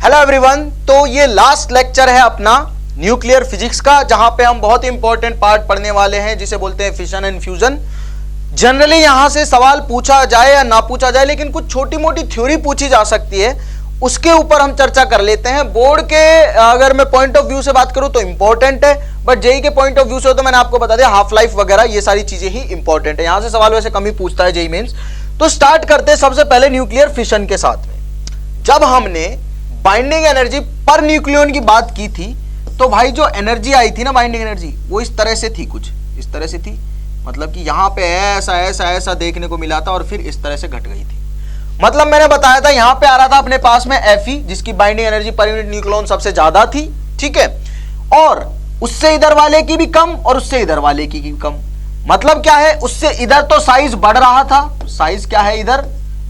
Hello everyone, तो ये last lecture है अपना न्यूक्लियर फिजिक्स का, जहां पे हम बहुत इंपॉर्टेंट पार्ट पढ़ने वाले हैं जिसे बोलते हैं फिशन एंड फ्यूजन। जनरली यहां से सवाल पूछा जाए या ना पूछा जाए, लेकिन कुछ छोटी मोटी थ्योरी पूछी जा सकती है, उसके ऊपर हम चर्चा कर लेते हैं। बोर्ड के अगर मैं पॉइंट ऑफ व्यू से बात करूं तो इंपॉर्टेंट है, बट जेई के पॉइंट ऑफ व्यू से तो मैंने आपको बता दिया हाफ लाइफ वगैरह ये सारी चीजें ही इंपॉर्टेंट है। यहां से सवाल वैसे कम ही पूछता है जेई मेंस। तो स्टार्ट करते हैं सबसे पहले न्यूक्लियर फिशन के साथ में। जब हमने बाइंडिंग एनर्जी पर न्यूक्लियन की बात की थी, तो भाई जो एनर्जी आई थी ना, बाइंडिंग एनर्जी, वो इस तरह से थी, कुछ इस तरह से थी, मतलब कि यहां पे ऐसा ऐसा ऐसा देखने को मिला था और फिर इस तरह से घट गई थी। मतलब मैंने बताया था यहां पे आ रहा था अपने पास में Fe, जिसकी binding energy per unit nucleon सबसे ज्यादा थी, ठीक है, और उससे इधर वाले की भी कम और उससे इधर वाले की भी कम। मतलब क्या है, उससे इधर तो साइज बढ़ रहा था, साइज क्या है इधर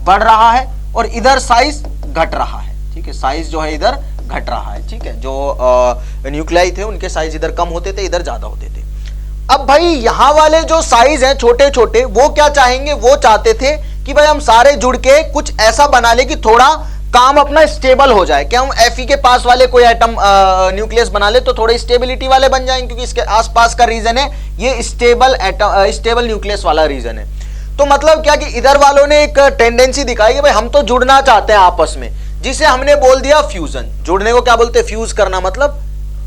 बढ़ रहा है, और इधर साइज घट रहा है, ठीक है, साइज जो है इधर घट रहा है, ठीक है। जो न्यूक्लियाई थे उनके साइज इधर कम होते थे, इधर ज्यादा होते थे। अब भाई यहां वाले जो साइज हैं छोटे छोटे, वो क्या चाहेंगे, वो चाहते थे कि भाई हम सारे जुड़ के कुछ ऐसा बना ले कि थोड़ा काम अपना स्टेबल हो जाए। क्या हम Fe के पास वाले कोई एटम न्यूक्लियस बना ले तो थोड़े स्टेबिलिटी वाले बन जाएंगे, क्योंकि इसके आसपास का रीजन है ये स्टेबल न्यूक्लियस वाला रीजन है। तो मतलब क्या कि इधर वालों ने एक टेंडेंसी दिखाई कि भाई हम तो जुड़ना चाहते हैं आपस में, जिसे हमने बोल दिया फ्यूजन। जुड़ने को क्या बोलते हैं, फ्यूज करना, मतलब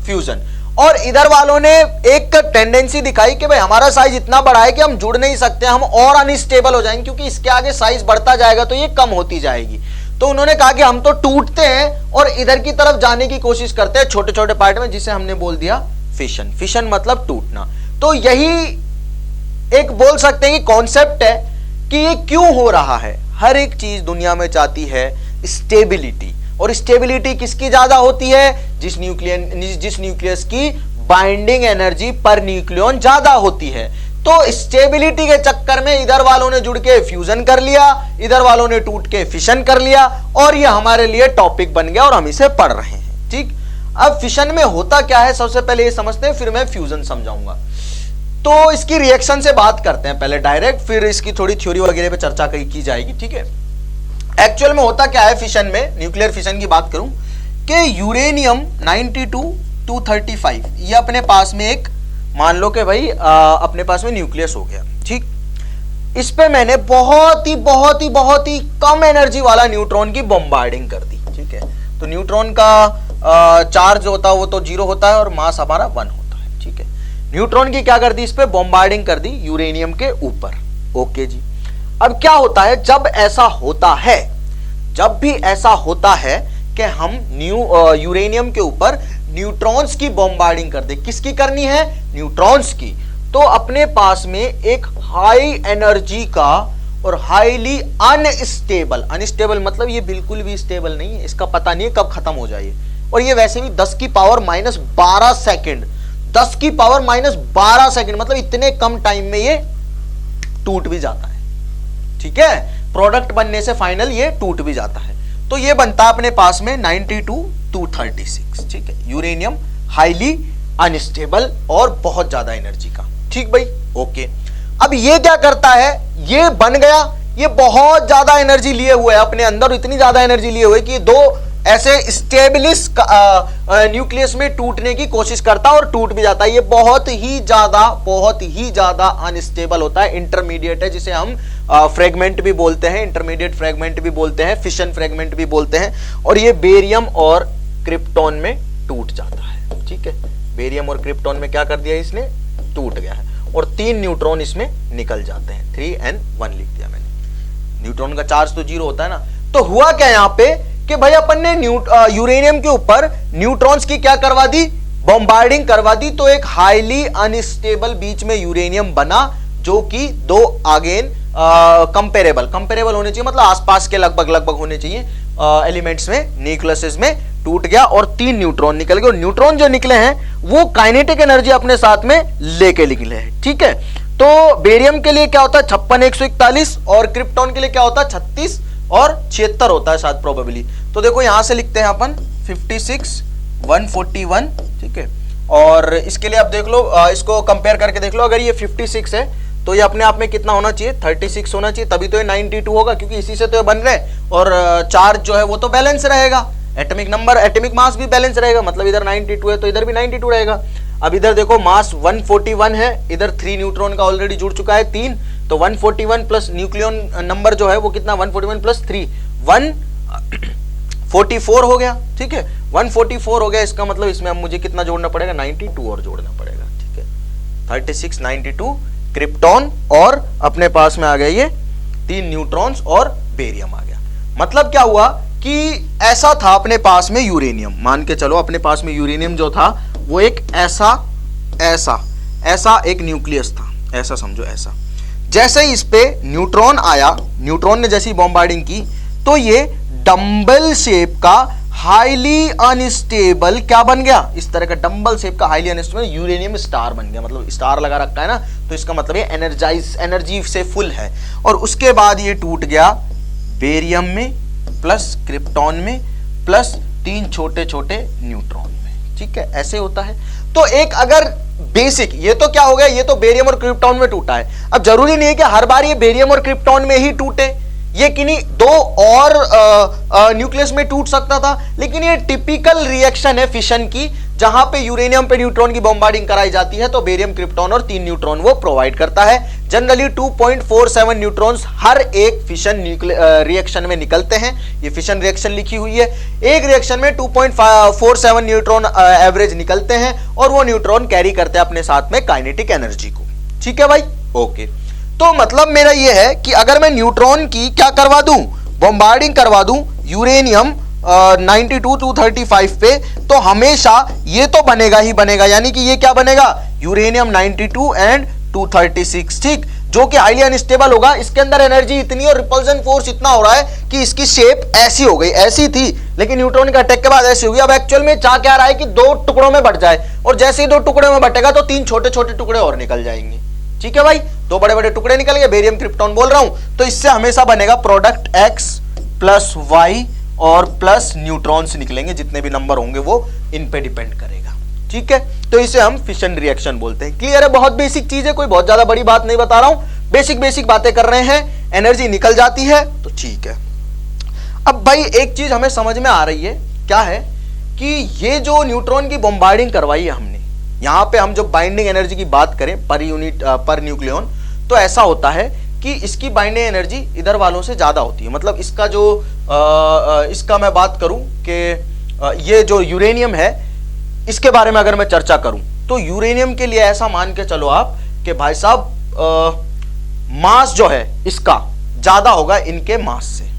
फ्यूजन। और इधर वालों ने एक टेंडेंसी दिखाई कि भाई हमारा साइज इतना बड़ा है कि हम जुड़ नहीं सकते, हम और अनस्टेबल हो जाएंगे, क्योंकि इसके आगे साइज बढ़ता जाएगा तो ये कम होती जाएगी। तो उन्होंने कहा कि हम तो टूटते हैं और इधर की तरफ जाने की कोशिश करते हैं छोटे छोटे पार्ट में, जिसे हमने बोल दिया फिशन। फिशन मतलब टूटना। तो यही एक बोल सकते हैं कि कॉन्सेप्ट है कि ये क्यों हो रहा है। हर एक चीज दुनिया में चाहती है स्टेबिलिटी, और स्टेबिलिटी किसकी ज्यादा होती है, जिस न्यूक्लियस की बाइंडिंग एनर्जी पर न्यूक्लियन ज्यादा होती है। तो स्टेबिलिटी के चक्कर में इधर वालों ने जुड़ के फ्यूजन कर लिया, इधर वालों ने टूट के फिशन कर लिया, और ये हमारे लिए टॉपिक बन गया और हम इसे पढ़ रहे हैं, ठीक। अब फिशन में होता क्या है सबसे पहले ये समझते हैं, फिर मैं फ्यूजन समझाऊंगा। तो इसकी रिएक्शन से बात करते हैं पहले डायरेक्ट, फिर इसकी थोड़ी थ्योरी वगैरह पे चर्चा की जाएगी, ठीक है। एक्चुअल में होता क्या है फिशन में, न्यूक्लियर फिशन की बात करूं कि यूरेनियम 92-235 ये अपने पास में एक, मान लो कि भाई अपने पास में न्यूक्लियस हो गया, ठीक। इस पे मैंने बहुत ही कम एनर्जी वाला न्यूट्रॉन की बॉम्बार्डिंग कर दी, ठीक है। तो न्यूट्रॉन का चार्ज होता है वो तो 0 होता है और मास हमारा 1 होता है, ठीक है। न्यूट्रॉन की क्या कर दी, इस पे बॉम्बार्डिंग कर दी यूरेनियम के ऊपर, ओके जी। अब क्या होता है, जब भी ऐसा होता है कि हम यूरेनियम के ऊपर न्यूट्रॉन्स की बॉम्बार्डिंग कर दे, किसकी करनी है, न्यूट्रॉन्स की, तो अपने पास में एक हाई एनर्जी का और हाईली अनस्टेबल मतलब ये बिल्कुल भी स्टेबल नहीं है, इसका पता नहीं है कब खत्म हो जाए, और ये वैसे भी 10 की पावर -12 सेकेंड, 10 की पावर -12 सेकेंड, मतलब इतने कम टाइम में ये टूट भी जाता है, ठीक है। प्रोडक्ट बनने से फाइनल ये टूट भी जाता है। तो ये बनता है अपने पास में 92-236, ठीक है, यूरेनियम हाईली अनस्टेबल और बहुत ज्यादा एनर्जी का, ठीक भाई, ओके। अब ये क्या करता है, ये बन गया, ये बहुत ज्यादा एनर्जी लिए हुए है अपने अंदर, इतनी ज्यादा एनर्जी लिए हुए कि दो ऐसे स्टेबलिश न्यूक्लियस में टूटने की कोशिश करता है और टूट भी जाता है। ये बहुत ही ज्यादा अनस्टेबल होता है, इंटरमीडिएट है, जिसे हम फ्रेगमेंट भी बोलते हैं, इंटरमीडिएट फ्रेगमेंट भी बोलते हैं, फिशन फ्रेगमेंट भी बोलते हैं। और ये बेरियम और क्रिप्टॉन में टूट जाता है, ठीक है। बेरियम और क्रिप्टॉन में क्या कर दिया इसने, टूट गया है, और 3 न्यूट्रॉन इसमें निकल जाते हैं, 3n1 लिख दिया मैंने। न्यूट्रॉन का चार्ज तो 0 होता है ना। तो हुआ क्या यहाँ पे कि भाई अपन ने यूरेनियम के ऊपर न्यूट्रॉन्स की क्या करवा दी, बॉम्बार्डिंग करवा दी। तो एक हाईली अनस्टेबल बीच में यूरेनियम बना, जो कि दो अगेन कंपेरेबल होने चाहिए, मतलब आसपास के लगभग होने चाहिए एलिमेंट्स में, न्यूक्लियस में टूट गया और 3 न्यूट्रॉन निकल गए। और न्यूट्रॉन जो निकले हैं वो काइनेटिक एनर्जी अपने साथ में लेके निकले हैं, ठीक है। तो बेरियम के लिए क्या होता है 56-141, और क्रिप्टॉन के लिए क्या होता है 36 और 76 होता है शायद प्रोबेबली। तो देखो यहां से लिखते हैं अपन 56-141, ठीक है। और इसके लिए आप देख लो, इसको कंपेयर करके देख लो, अगर ये 56 है तो ये अपने आप में कितना होना चाहिए, 36 होना चाहिए, तभी तो ये 92 होगा, क्योंकि इसी से तो ये बन रहे, और चार्ज जो है वो तो बैलेंस रहेगा। एटॉमिक नंबर, एटॉमिक मास भी बैलेंस रहेगा, मतलब इधर 92 है तो इधर भी 92 रहेगा। अब इधर देखो मास 141 है, इधर 3 न्यूट्रॉन का ऑलरेडी जुड़ चुका है 3, तो 141 प्लस न्यूक्लियन नंबर जो है वो कितना, 141 प्लस 3 144 हो गया। ठीक है, 144 हो गया, इसका मतलब इसमें अब मुझे कितना जोड़ना पड़ेगा, 92 और जोड़ना पड़ेगा। ठीक है, 36 92 क्रिप्टॉन, और अपने पास में आ गया ये 3 न्यूट्रॉन्स और बेरियम आ गया। मतलब क्या हुआ कि ऐसा था अपने पास में यूरेनियम, मान के चलो अपने पास में यूरेनियम जो था वो एक ऐसा एक न्यूक्लियस था, ऐसा समझो ऐसा। जैसे इस पे न्यूट्रॉन आया, न्यूट्रॉन ने जैसी बॉम्बार्डिंग की तो ये डंबल शेप का हाईली अनस्टेबल क्या बन गया, इस तरह का डंबल शेप का हाईली अनस्टेबल यूरेनियम स्टार बन गया। मतलब स्टार लगा रखा है ना, तो इसका मतलब ये एनर्जी से फुल है। और उसके बाद ये टूट गया बेरियम में प्लस क्रिप्टॉन में प्लस 3 छोटे छोटे न्यूट्रॉन में। ठीक है, ऐसे होता है। तो एक अगर बेसिक, ये तो क्या हो गया, ये तो बेरियम और क्रिप्टॉन में टूटा है। अब जरूरी नहीं है कि हर बार ये बेरियम और क्रिप्टॉन में ही टूटे, ये किन्हीं 2 और न्यूक्लियस में टूट सकता था, लेकिन ये टिपिकल रिएक्शन है फिशन की, जहां पे यूरेनियम पे न्यूट्रॉन की बॉम्बार्डिंग कराई जाती है तो बेरियम क्रिप्टॉन और 3 न्यूट्रॉन वो प्रोवाइड करता है। जनरली 2.47 न्यूट्रॉन्स हर एक फिशन रिएक्शन में निकलते हैं। ये फिशन रिएक्शन लिखी हुई है, एक रिएक्शन में 2.47 न्यूट्रॉन एवरेज निकलते हैं, और वो न्यूट्रॉन कैरी करते हैं अपने साथ में काइनेटिक एनर्जी को। ठीक है भाई, ओके। तो मतलब मेरा ये है कि अगर मैं न्यूट्रॉन की क्या करवा दूं, बॉम्बार्डिंग करवा दूं यूरेनियम 92 235 पे, तो हमेशा ये तो बनेगा ही बनेगा, यानी कि ये क्या बनेगा, यूरेनियम 92 एंड 236। ठीक, जो कि हाईली अनस्टेबल होगा। इसके अंदर एनर्जी इतनी और रिपल्सन फोर्स इतना हो रहा है कि इसकी शेप ऐसी हो गई, ऐसी थी लेकिन न्यूट्रॉन के अटैक के बाद ऐसी होगी। अब एक्चुअल में चाह क्या रहा है कि 2 टुकड़ों में बट जाए, और जैसे ही 2 टुकड़ों में बटेगा तो 3 छोटे छोटे टुकड़े और निकल जाएंगे। ठीक है भाई, 2 बड़े बड़े टुकड़े निकल गए, बेरियम क्रिप्टॉन बोल रहा हूं, तो इससे हमेशा बनेगा प्रोडक्ट x प्लस वाई और प्लस न्यूट्रॉन्स निकलेंगे, जितने भी नंबर होंगे वो इन पे डिपेंड करेगा। ठीक है, तो इसे हम फिशन रिएक्शन बोलते हैं। क्लियर है, बहुत बेसिक चीज है, कोई बहुत ज्यादा बड़ी बात नहीं बता रहा हूं, बेसिक बातें कर रहे हैं। एनर्जी निकल जाती है तो ठीक है। अब भाई एक चीज हमें समझ में आ रही है, क्या है कि ये जो न्यूट्रॉन की बॉम्बार्डिंग करवाई है हमने, यहां पे हम जो बाइंडिंग एनर्जी की बात करें पर यूनिट पर न्यूक्लियन, तो ऐसा होता है कि इसकी बाइंडिंग एनर्जी इधर वालों से ज्यादा होती है। मतलब इसका जो इसका मैं बात करूं कि ये जो यूरेनियम है, इसके बारे में अगर मैं चर्चा करूं तो यूरेनियम के लिए ऐसा मान के चलो आप कि भाई साहब मास जो है इसका ज्यादा होगा इनके मास से।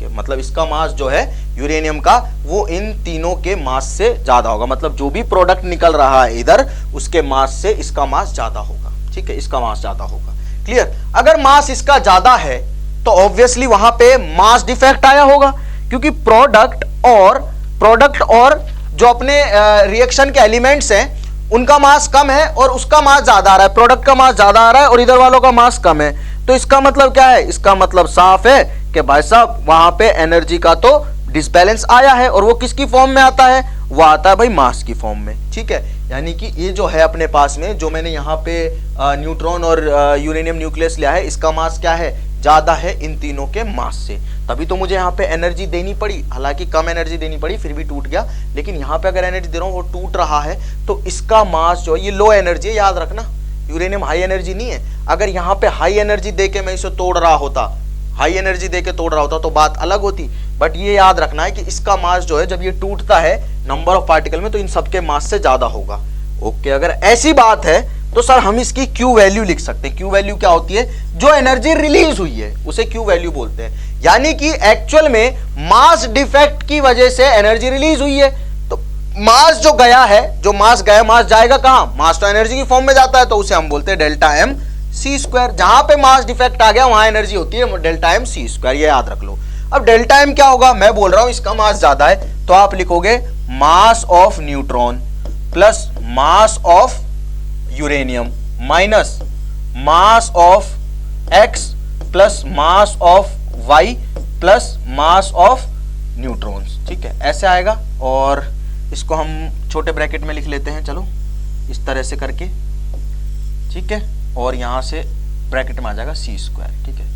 मतलब इसका मास जो है यूरेनियम का वो इन तीनों के मास से ज्यादा होगा, मतलब जो भी प्रोडक्ट निकल रहा है इधर उसके मास से इसका मास ज्यादा होगा। ठीक है, इसका मास ज्यादा होगा। क्लियर, अगर मास इसका ज्यादा है तो ऑब्वियसली वहां पे मास डिफेक्ट आया होगा, क्योंकि प्रोडक्ट और जो अपने रिएक्शन के एलिमेंट्स हैं उनका मास कम है और उसका मास ज्यादा आ रहा है, प्रोडक्ट का मास ज्यादा आ रहा है और इधर वालों का मास कम है। तो इसका मतलब क्या है, इसका मतलब साफ है कि भाई साहब वहां पे एनर्जी का तो डिसबैलेंस आया है, और वो किसकी फॉर्म में आता है, वो आता है भाई मास की फॉर्म में। ठीक है, यानी कि ये जो है अपने पास में जो मैंने यहाँ पे न्यूट्रॉन और यूरेनियम न्यूक्लियस लिया है, इसका मास क्या है, ज्यादा है इन तीनों के मास से, तभी तो मुझे यहाँ पे एनर्जी देनी पड़ी। हालांकि कम एनर्जी देनी पड़ी फिर भी टूट गया, लेकिन यहाँ पे अगर एनर्जी दे रहा हूँ वो टूट रहा है, तो इसका मास जो है ये लो एनर्जी है, याद रखना। यूरेनियम हाई एनर्जी नहीं है। अगर यहाँ पे हाई एनर्जी देके मैं इसे तोड़ रहा होता, हाई एनर्जी देके तोड़ रहा होता तो बात अलग होती, बट ये याद रखना है कि इसका मास जो है जब ये टूटता है नंबर ऑफ पार्टिकल में तो इन सबके मास से ज्यादा होगा। ओके, अगर ऐसी बात है तो सर हम इसकी क्यू वैल्यू लिख सकते हैं। क्यू वैल्यू क्या होती है, जो एनर्जी रिलीज हुई है उसे क्यू वैल्यू बोलते हैं, यानी कि एक्चुअल में मास डिफेक्ट की वजह से एनर्जी रिलीज हुई है। तो मास जो गया है, जो मास गया, मास जाएगा कहां, मास तो एनर्जी की फॉर्म में जाता है, तो उसे हम बोलते हैं डेल्टा एम सी स्क्वायर। जहां पे मास डिफेक्ट आ गया वहां एनर्जी होती है डेल्टा एम सी स्क्वायर, ये याद रख लो। अब डेल्टा एम क्या होगा, मैं बोल रहा हूं इसका मास ज्यादा है तो आप लिखोगे mass of neutron plus mass of uranium minus mass of X plus mass of Y plus mass of neutrons. ठीक है, ऐसे आएगा, और इसको हम छोटे ब्रैकेट में लिख लेते हैं, चलो इस तरह से करके। ठीक है, और यहां से ब्रैकेट में आ जाएगा सी स्क्वायर। ठीक है,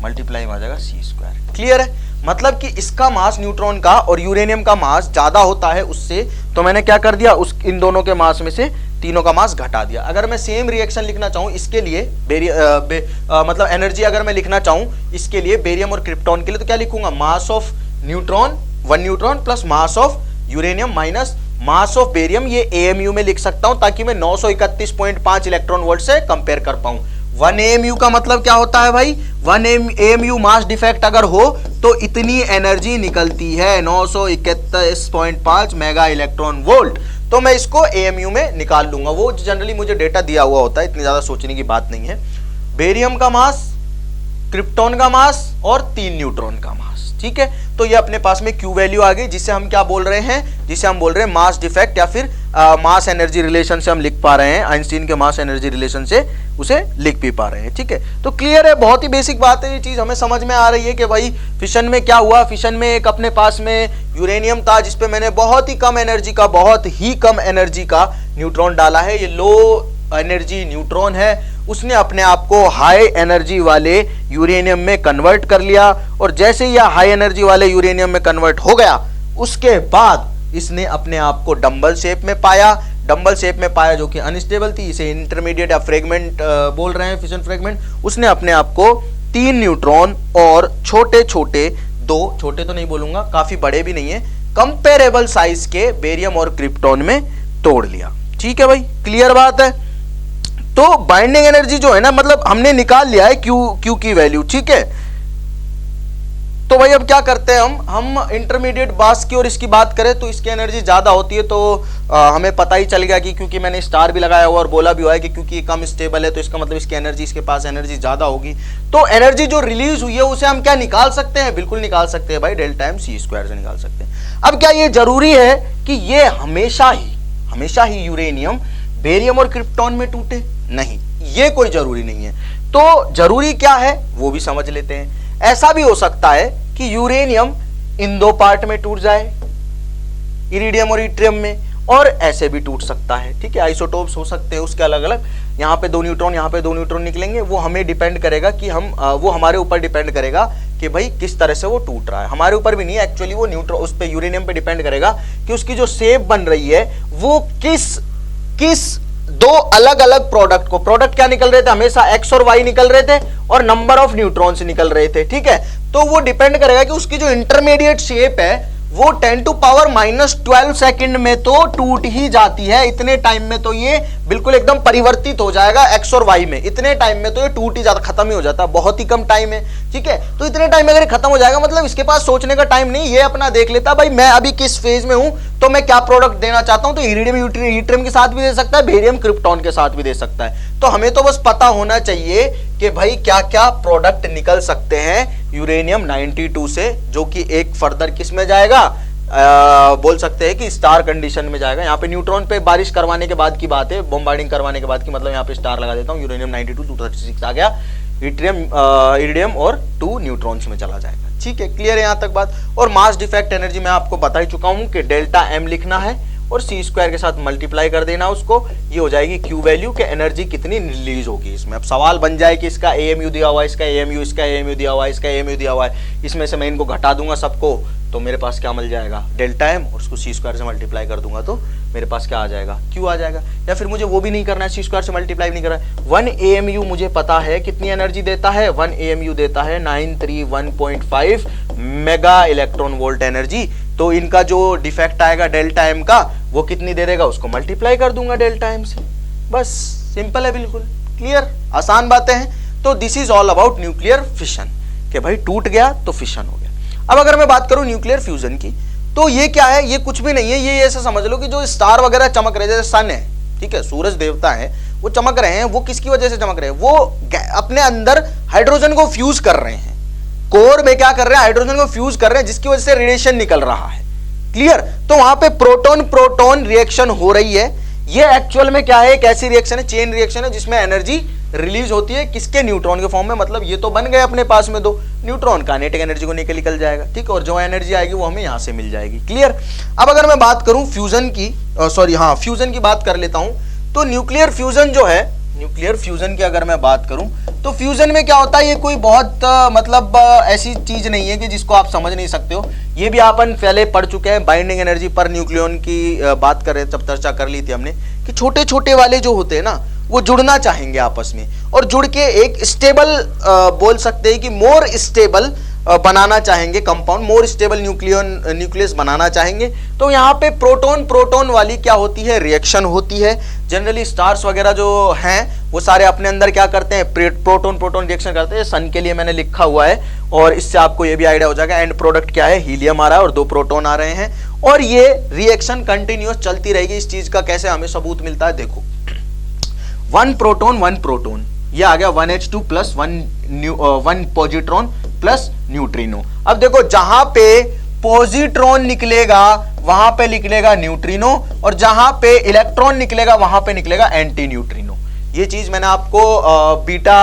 मल्टीप्लाई में आ जाएगा c²। क्लियर है? मतलब कि इसका मास न्यूट्रॉन का और यूरेनियम का मास ज्यादा होता है उससे, तो मैंने क्या कर दिया, उस इन दोनों के मास में से तीनों का मास घटा दिया। अगर मैं सेम रिएक्शन लिखना चाहूं इसके लिए मतलब एनर्जी अगर मैं लिखना चाहूं इसके लिए बेरियम और क्रिप्टॉन के लिए, तो क्या लिखूंगा, मास of neutron 1 neutron plus mass of uranium minus mass of barium, ये एएमयू में लिख सकता हूं ताकि मैं 931.5 इलेक्ट्रॉन वोल्ट से कंपेयर कर पाऊं। 1 एएमयू का मतलब क्या होता है भाई, 1 एएमयू मास डिफेक्ट अगर हो तो इतनी एनर्जी निकलती है 931.5 मेगा इलेक्ट्रॉन वोल्ट। तो मैं इसको एएमयू में निकाल लूंगा, वो जनरली मुझे डेटा दिया हुआ होता है, इतनी ज्यादा सोचने की बात नहीं है। बेरियम का मास, क्रिप्टॉन का मास और 3 न्यूट्रॉन का मास, ठीक है। तो ये अपने पास में क्यू वैल्यू आ गई, जिसे हम क्या बोल रहे हैं, जिसे हम बोल रहे हैं मास डिफेक्ट, या फिर मास एनर्जी रिलेशन से हम लिख पा रहे हैं, आइंस्टीन के मास एनर्जी रिलेशन से उसे लिख भी पा रहे हैं, ठीक है। तो क्लियर है, बहुत ही बेसिक बात है, ये चीज हमें समझ में आ रही है कि भाई फिशन में क्या हुआ। फिशन में एक अपने पास में यूरेनियम था जिसपे मैंने बहुत ही कम एनर्जी का न्यूट्रॉन डाला है, ये लो एनर्जी न्यूट्रॉन है, उसने अपने आप को हाई एनर्जी वाले यूरेनियम में कन्वर्ट कर लिया, और जैसे ही यह हाई एनर्जी वाले यूरेनियम में कन्वर्ट हो गया उसके बाद इसने अपने आप को डंबल शेप में पाया, जो कि अनस्टेबल थी, इसे इंटरमीडिएट या फ्रेगमेंट बोल रहे हैं, फिशन फ्रेगमेंट। उसने अपने आप को 3 न्यूट्रॉन और छोटे छोटे, 2 छोटे तो नहीं बोलूंगा, काफी बड़े भी नहीं है, कंपेरेबल साइज के बेरियम और क्रिप्टॉन में तोड़ लिया, ठीक है भाई, क्लियर बात है। तो बाइंडिंग एनर्जी जो है ना, मतलब हमने निकाल लिया है क्यू की वैल्यू, ठीक है। तो भाई अब क्या करते हैं, हम इंटरमीडिएट बास की और इसकी बात करें तो इसकी एनर्जी ज्यादा होती है, तो हमें पता ही चल गया कि क्योंकि मैंने स्टार भी लगाया हुआ और बोला भी हुआ है कि क्योंकि ये कम स्टेबल है तो इसका मतलब इसकी एनर्जी, इसके पास एनर्जी ज्यादा होगी। तो एनर्जी जो रिलीज हुई है उसे हम क्या निकाल सकते हैं, बिल्कुल निकाल सकते हैं भाई, डेल्टा एम c² से निकाल सकते हैं। अब क्या ये जरूरी है कि ये हमेशा ही यूरेनियम बेरियम और क्रिप्टॉन में टूटे? नहीं, ये कोई जरूरी नहीं है। तो जरूरी क्या है वो भी समझ लेते हैं। ऐसा भी हो सकता है कि यूरेनियम इन 2 पार्ट में टूट जाए, इरिडियम और इट्रियम में, और ऐसे भी टूट सकता है, ठीक है। आइसोटोप्स हो सकते हैं उसके अलग अलग, यहाँ पे 2 न्यूट्रॉन, यहाँ पे 2 न्यूट्रॉन निकलेंगे, वो हमें डिपेंड करेगा कि वो हमारे ऊपर डिपेंड करेगा कि भाई किस तरह से वो टूट रहा है। हमारे ऊपर भी नहीं, एक्चुअली वो न्यूट्रॉन उस पे यूरेनियम पे डिपेंड करेगा कि उसकी जो शेप बन रही है वो किस 2 अलग अलग प्रोडक्ट क्या निकल रहे थे, हमेशा एक्स और वाई निकल रहे थे और नंबर ऑफ न्यूट्रॉन्स निकल रहे थे, ठीक है। तो वो डिपेंड करेगा कि उसकी जो इंटरमीडिएट शेप है वो 10⁻⁻12 सेकंड में तो टूट ही जाती है, इतने टाइम में तो ये बिल्कुल एकदम परिवर्तित हो जाएगा एक्स और वाई में, इतने टाइम में तो ये टूट ही जाता, खत्म ही हो जाता, बहुत ही कम टाइम है, ठीक है। तो इतने टाइम में अगर खत्म हो जाएगा मतलब इसके पास सोचने का टाइम नहीं, ये अपना देख लेता भाई मैं अभी किस फेज में हूं, तो मैं क्या प्रोडक्ट देना चाहता हूं, तो इरिडियम यूट्रियम के साथ भी दे सकता है, बेरियम क्रिप्टॉन के साथ भी दे सकता है। तो हमें तो बस पता होना चाहिए कि भाई क्या क्या प्रोडक्ट निकल सकते हैं यूरेनियम 92 से, जो कि एक फर्दर किस में जाएगा, बोल सकते हैं कि स्टार कंडीशन में जाएगा। यहाँ पे न्यूट्रॉन पे बारिश करवाने के बाद की बात है, बॉम्बार्डिंग करवाने के बाद की, मतलब यहाँ पे स्टार लगा देता हूँ, यूरेनियम 92 236 आ गया, इरिडियम और 2 न्यूट्रॉन्स में चला जाएगा, ठीक है। क्लियर है यहाँ तक बात। और मास डिफेक्ट एनर्जी मैं आपको बता ही चुका हूँ कि डेल्टा एम लिखना है और c² के साथ मल्टीप्लाई कर देना उसको, ये हो जाएगी क्यू वैल्यू के एनर्जी कितनी रिलीज होगी इसमें। अब सवाल बन जाए कि इसका एएमयू दिया हुआ है, इसका एएमयू दिया हुआ है, इसका एएमयू दिया हुआ है, इसमें से मैं इनको घटा दूंगा सबको, तो मेरे पास क्या मिल जाएगा, डेल्टा एम, और उसको c² से मल्टीप्लाई कर दूंगा तो मेरे पास क्या आ जाएगा, क्यू आ जाएगा। या फिर मुझे वो भी नहीं करना है, c² से मल्टीप्लाई नहीं करना है, 1 एएमयू मुझे पता है कितनी एनर्जी देता है, 1 एएमयू देता है 931.5 मेगा इलेक्ट्रॉन वोल्ट एनर्जी। तो इनका जो डिफेक्ट आएगा डेल्टा एम का वो कितनी दे देगा, उसको मल्टीप्लाई कर दूंगा डेल्टा एम से, बस सिंपल है, बिल्कुल क्लियर, आसान बातें हैं। तो this is all about nuclear fission, कि भाई टूट गया तो फिशन हो गया। अब अगर मैं बात करूं न्यूक्लियर फ्यूजन की, तो ये क्या है, ये कुछ भी नहीं है, ये ऐसा समझ लो कि जो स्टार वगैरह चमक रहे, जैसे सन है, ठीक है, सूरज देवता है, वो चमक रहे हैं, वो किसकी वजह से चमक रहे हैं, वो अपने अंदर हाइड्रोजन को फ्यूज कर रहे हैं, कोर में क्या कर रहे हैं, हाइड्रोजन को फ्यूज कर रहे हैं, जिसकी वजह से रेडिएशन निकल रहा है, क्लियर। तो वहां पे प्रोटॉन प्रोटॉन रिएक्शन हो रही है, ये एक्चुअल में क्या है, एक ऐसी रिएक्शन है, चेन रिएक्शन है, जिसमें एनर्जी रिलीज होती है, किसके, न्यूट्रॉन के फॉर्म में। मतलब ये तो बन गए अपने पास में 2 न्यूट्रॉन, काइनेटिक एनर्जी को निकल जाएगा, ठीक, और जो एनर्जी आएगी वो हमें यहां से मिल जाएगी, क्लियर। अब अगर मैं बात करूं फ्यूजन की, फ्यूजन की बात कर लेता हूं, तो न्यूक्लियर फ्यूजन जो है न्यूक्लियर फ्यूजन की अगर मैं बात करूं तो फ्यूजन में क्या होता है, ये कोई बहुत मतलब ऐसी चीज नहीं है कि जिसको आप समझ नहीं सकते हो। ये भी अपन पहले पढ़ चुके हैं, बाइंडिंग एनर्जी पर न्यूक्लियन की बात कर रहे तब चर्चा कर ली थी हमने कि छोटे छोटे वाले जो होते हैं ना वो जुड़ना चाहेंगे आपस में और जुड़ के एक स्टेबल बोल सकते हैं कि मोर स्टेबल बनाना चाहेंगे कंपाउंड, मोर स्टेबल न्यूक्लियस बनाना चाहेंगे। तो यहाँ पे प्रोटॉन प्रोटॉन वाली क्या होती है, रिएक्शन होती है। जनरली स्टार्स वगैरह जो हैं वो सारे अपने अंदर क्या करते हैं, प्रोटॉन प्रोटॉन रिएक्शन करते हैं। सन के लिए मैंने लिखा हुआ है और इससे आपको ये भी आइडिया हो जाएगा। एंड प्रोडक्ट क्या है, हीलियम आ रहा है और 2 प्रोटॉन आ रहे हैं और ये रिएक्शन कंटिन्यूअस चलती रहेगी। इस चीज का कैसे हमें सबूत मिलता है, देखो 1 प्रोटॉन ये आ गया 1H2 plus 1 positron plus neutrino. अब देखो जहां पे पॉजिट्रॉन निकलेगा वहां पे निकलेगा न्यूट्रिनो और जहां पे इलेक्ट्रॉन निकलेगा वहां पे निकलेगा एंटी न्यूट्रिनो। ये चीज मैंने आपको बीटा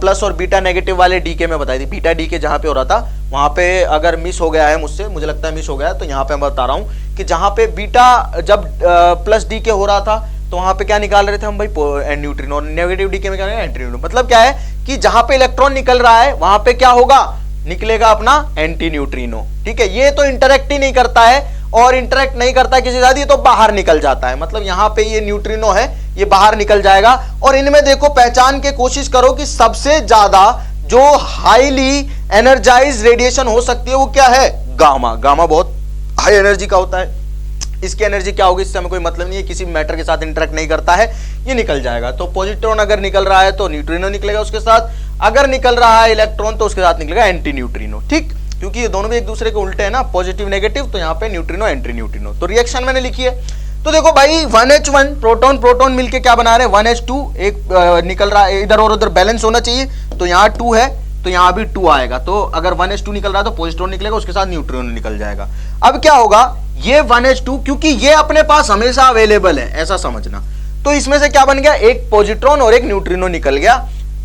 प्लस और बीटा नेगेटिव वाले डीके में बताई थी। बीटा डीके जहां पे हो रहा था वहां पे अगर मिस हो गया है मुझसे, मुझे लगता है मिस हो गया है, तो यहां पे मैं बता रहा हूं कि जहां पे बीटा जब प्लस डीके हो रहा था तो वहां पे क्या निकाल रहे थे हम भाई, न्यूट्रिनो। नेगेटिव डीके में क्या है, एंटी न्यूट्रिनो। मतलब क्या है कि जहां पे इलेक्ट्रॉन निकल रहा है वहां पे क्या होगा, निकलेगा अपना एंटी न्यूट्रिनो। ठीक है, ये तो इंटरेक्ट ही नहीं करता है और इंटरेक्ट नहीं करता किसी साथ, ये तो बाहर निकल जाता है। मतलब यहां पे ये न्यूट्रिनो है, ये बाहर निकल जाएगा। और इनमें देखो पहचान के कोशिश करो कि सबसे ज्यादा जो हाईली एनर्जाइज रेडिएशन हो सकती है वो क्या है, गामा। गामा बहुत हाई एनर्जी का होता है। इसकी एनर्जी क्या होगी इससे हमें कोई मतलब नहीं है, किसी मैटर के साथ इंटरेक्ट नहीं करता है, ये निकल जाएगा। तो पॉजिट्रॉन अगर निकल रहा है तो न्यूट्रिनो निकलेगा उसके साथ, अगर निकल रहा है इलेक्ट्रॉन तो उसके साथ निकलेगा एंटी न्यूट्रिनो। ठीक, क्योंकि ये दोनों भी एक दूसरे के उल्टे हैं ना, पॉजिटिव नेगेटिव, तो यहाँ पे न्यूट्रिनो एंटी न्यूट्रिनो। तो रिएक्शन मैंने लिखी है। तो देखो भाई 1H1 प्रोटॉन प्रोटॉन मिलके क्या बना रहे हैं, 1H2 एक निकल रहा है, इधर और उधर बैलेंस होना चाहिए। तो यहाँ 2 है तो यहाँ भी 2 आएगा। तो अगर 1H2 निकल रहा है तो पॉजिट्रॉन निकलेगा, उसके साथ न्यूट्रिनो निकल जाएगा। अब क्या होगा, ये 1H2 क्योंकि ये अपने पास हमेशा अवेलेबल है ऐसा समझना, तो इसमें से क्या बन गया, एक पॉजिट्रॉन और एक न्यूट्रिनो निकल गया,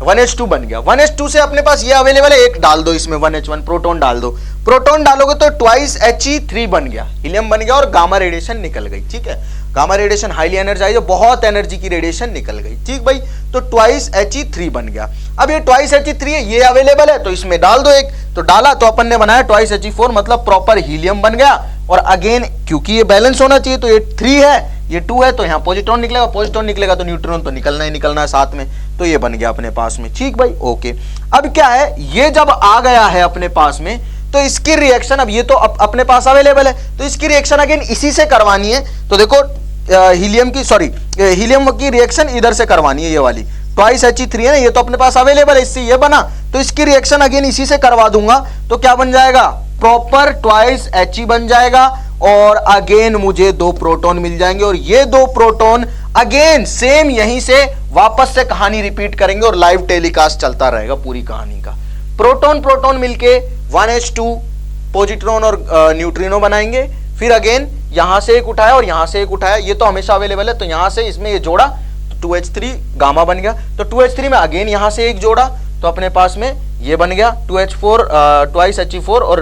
1H2 बन गया। 1H2 से अपने पास ये अवेलेबल है, एक डाल दो इसमें 1H1 प्रोटॉन डाल दो। प्रोटॉन डालोगे तो ट्वाइस He3 बन गया, हीलियम बन गया और गामा रेडिएशन निकल गई। ठीक है, गामा रेडिएशन हाईली एनर्जाइज, बहुत एनर्जी की रेडिएशन निकल गई। ठीक भाई, तो ट्वाइस He3 बन गया। अब ये ट्वाइस He3 है, ये अवेलेबल है तो इसमें डाल दो एक, तो डाला तो अपन ने बनाया ट्वाइस He4, मतलब प्रॉपर हीलियम बन गया। और अगेन क्योंकि ये बैलेंस होना चाहिए तो ये 3 है ये 2 है, तो यहाँ पॉजिट्रॉन निकलेगा, पॉजिट्रॉन निकलेगा तो न्यूट्रॉन तो निकलना ही निकलना है साथ में, तो ये बन गया अपने पास में। ठीक भाई, ओके। अब क्या है, ये जब आ गया है अपने पास में तो इसकी रिएक्शन, अब ये तो अपने पास अवेलेबल है तो इसकी रिएक्शन अगेन इसी से करवानी है। तो देखो हीलियम की रिएक्शन इधर से करवानी है, ये वाली ट्वाइस He3 है ना, ये तो अपने पास अवेलेबल है, इससे ये बना, तो इसकी रिएक्शन अगेन इसी से करवा दूंगा। तो क्या बन जाएगा, प्रॉपर ट्वाइस He बन जाएगा और अगेन मुझे 2 प्रोटॉन मिल जाएंगे। और ये 2 प्रोटॉन अगेन सेम यहीं से वापस से कहानी रिपीट करेंगे और लाइव टेलीकास्ट चलता रहेगा पूरी कहानी का। प्रोटॉन प्रोटॉन मिलके 1H2 पॉजिट्रॉन और न्यूट्रिनो बनाएंगे। फिर अगेन यहां से एक उठाया और यहां से एक उठाया, ये तो हमेशा अवेलेबल है, तो यहां से इसमें ये जोड़ा तो 2H3 गामा बन गया। तो 2H3 में अगेन यहां से एक जोड़ा तो अपने पास में ये बन गया 2H4 ट्वाइस He4 और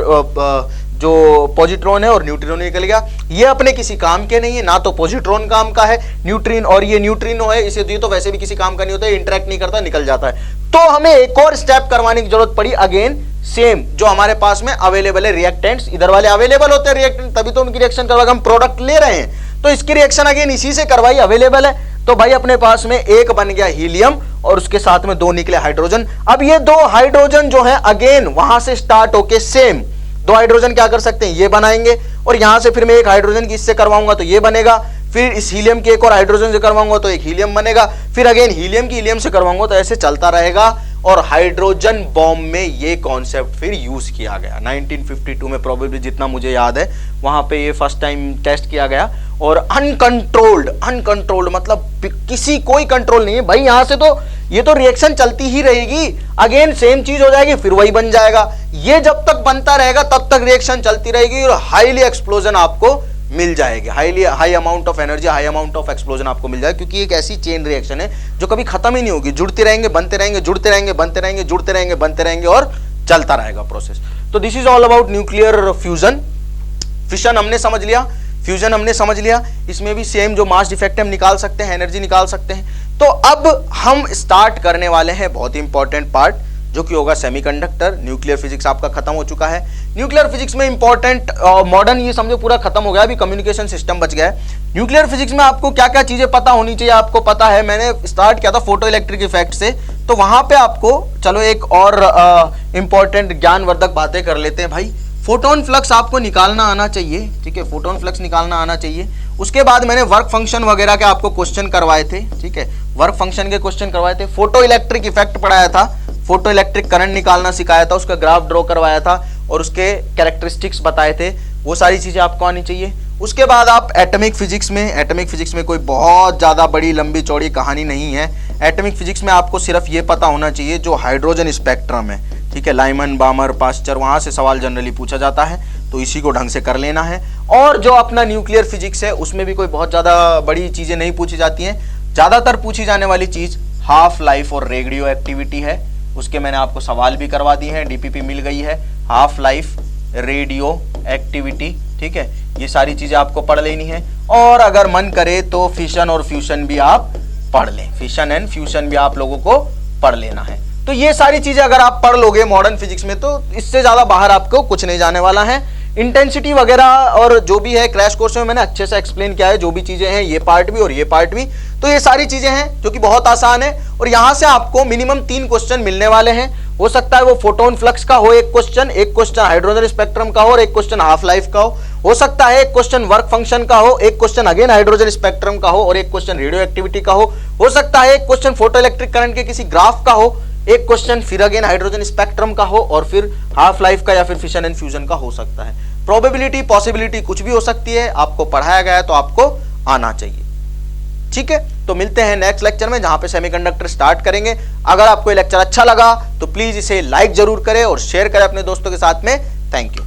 जो पॉजिट्रॉन है और न्यूट्रिनो निकल गया। ये अपने किसी काम के नहीं है, ना तो पॉजिट्रॉन काम का है न्यूट्रिन, और ये न्यूट्रिनो है, इसे दिए तो वैसे भी किसी काम का नहीं होता, इंटरेक्ट नहीं करता, निकल जाता है। तो हमें एक और स्टेप करवाने की जरूरत पड़ी, अगेन सेम जो हमारे पास में अवेलेबल है रिएक्टेंट्स, इधर वाले अवेलेबल होते हैं रिएक्टेंट, तभी तो उनकी रिएक्शन करवा के हम प्रोडक्ट ले रहे हैं। तो इसकी रिएक्शन अगेन इसी से करवाई, अवेलेबल है। तो भाई अपने पास में एक बन गया हीलियम और उसके साथ में 2 निकले हाइड्रोजन। अब ये 2 हाइड्रोजन जो है अगेन वहां से स्टार्ट होके सेम 2 हाइड्रोजन क्या कर सकते हैं, ये बनाएंगे, और यहां से फिर मैं एक हाइड्रोजन की इससे करवाऊंगा तो ये बनेगा, फिर इस हीलियम की एक और हाइड्रोजन से करवाऊंगा तो एक हीलियम बनेगा, फिर अगेन हीलियम की हीलियम से करवाऊंगा, तो ऐसे चलता रहेगा। और हाइड्रोजन बॉम्ब में ये कॉन्सेप्ट फिर यूज किया गया 1952 में, प्रोबेबली जितना मुझे याद है वहां पे ये फर्स्ट टाइम टेस्ट किया गया। और अनकंट्रोल्ड मतलब किसी कोई कंट्रोल नहीं है भाई, यहां से तो ये तो रिएक्शन चलती ही रहेगी, अगेन सेम चीज हो जाएगी, फिर वही बन जाएगा। ये जब तक बनता रहेगा तब तक रिएक्शन चलती रहेगी और हाईली एक्सप्लोजन आपको मिल जाएगी, high amount of energy, high amount of explosion आपको मिल जाएगा, क्योंकि एक ऐसी चेन रिएक्शन है जो कभी खत्म ही नहीं होगी, जुड़ते रहेंगे, बनते रहेंगे, जुड़ते रहेंगे, बनते रहेंगे, जुड़ते रहेंगे, बनते रहेंगे और चलता रहेगा प्रोसेस। तो this is all about nuclear fusion. Fission हमने समझ लिया, फ्यूजन हमने समझ लिया, इसमें भी सेम जो मास डिफेक्ट हम निकाल सकते हैं, एनर्जी निकाल सकते हैं। तो अब हम स्टार्ट करने वाले हैं बहुत ही इंपॉर्टेंट पार्ट, जो कि होगा सेमीकंडक्टर। न्यूक्लियर फिजिक्स आपका खत्म हो चुका है। न्यूक्लियर फिजिक्स में इंपॉर्टेंट मॉडर्न ये समझो पूरा खत्म हो गया, अभी कम्युनिकेशन सिस्टम बच गया है। न्यूक्लियर फिजिक्स में आपको क्या क्या चीजें पता होनी चाहिए, आपको पता है मैंने स्टार्ट किया था फोटो इलेक्ट्रिक इफेक्ट से, तो वहां पे आपको चलो एक और इंपॉर्टेंट ज्ञानवर्धक बातें कर लेते हैं भाई। फोटोन फ्लक्स आपको निकालना आना चाहिए, ठीक है, फोटोन फ्लक्स निकालना आना चाहिए। उसके बाद मैंने वर्क फंक्शन वगैरह के आपको क्वेश्चन करवाए थे, ठीक है, वर्क फंक्शन के क्वेश्चन करवाए थे। फोटो इलेक्ट्रिक इफेक्ट पढ़ाया था, फोटो इलेक्ट्रिक करंट निकालना सिखाया था, उसका ग्राफ ड्रॉ करवाया था और उसके कैरेक्टरिस्टिक्स बताए थे, वो सारी चीजें आपको आनी चाहिए। उसके बाद आप एटॉमिक फिजिक्स में कोई बहुत ज्यादा बड़ी लंबी चौड़ी कहानी नहीं है। एटॉमिक फिजिक्स में आपको सिर्फ ये पता होना चाहिए जो हाइड्रोजन स्पेक्ट्रम है, ठीक है, लाइमन, बामर, पास्चर, वहां से सवाल जनरली पूछा जाता है, तो इसी को ढंग से कर लेना है। और जो अपना न्यूक्लियर फिजिक्स है उसमें भी कोई बहुत ज्यादा बड़ी चीजें नहीं पूछी जाती हैं। ज्यादातर पूछी जाने वाली चीज हाफ लाइफ और रेडियो एक्टिविटी है, उसके मैंने आपको सवाल भी करवा दिए हैं, डीपीपी मिल गई है। हाफ लाइफ, रेडियो एक्टिविटी, ठीक है, ये सारी चीजें आपको पढ़ लेनी है। और अगर मन करे तो फिशन और फ्यूशन भी आप पढ़ लें, फिशन एंड फ्यूशन भी आप लोगों को पढ़ लेना है। तो ये सारी चीजें अगर आप पढ़ लोगे मॉडर्न फिजिक्स में, तो इससे ज्यादा बाहर आपको कुछ नहीं जाने वाला है। इंटेंसिटी वगैरह और जो भी है क्रैश कोर्स में मैंने अच्छे से एक्सप्लेन किया है, जो भी चीजें हैं, ये पार्ट भी और ये पार्ट भी। तो ये सारी चीजें हैं जो कि बहुत आसान है, और यहां से आपको मिनिमम 3 क्वेश्चन मिलने वाले हैं। हो सकता है वो फोटोन फ्लक्स का हो एक क्वेश्चन हाइड्रोजन स्पेक्ट्रम का हो और एक क्वेश्चन हाफ लाइफ का हो सकता है एक क्वेश्चन वर्क फंक्शन का हो, एक क्वेश्चन अगेन हाइड्रोजन स्पेक्ट्रम का हो और एक क्वेश्चन रेडियो एक्टिविटी का हो सकता है एक क्वेश्चन फोटो इलेक्ट्रिक करंट के किसी ग्राफ का हो, एक क्वेश्चन फिर अगेन हाइड्रोजन स्पेक्ट्रम का हो और फिर हाफ लाइफ का या फिर फिशन एंड फ्यूजन का हो सकता है। प्रोबेबिलिटी, पॉसिबिलिटी कुछ भी हो सकती है, आपको पढ़ाया गया है तो आपको आना चाहिए, ठीक है। तो मिलते हैं नेक्स्ट लेक्चर में जहां पे सेमीकंडक्टर स्टार्ट करेंगे। अगर आपको ये लेक्चर अच्छा लगा तो प्लीज इसे लाइक जरूर करें और शेयर करें अपने दोस्तों के साथ में। Thank you.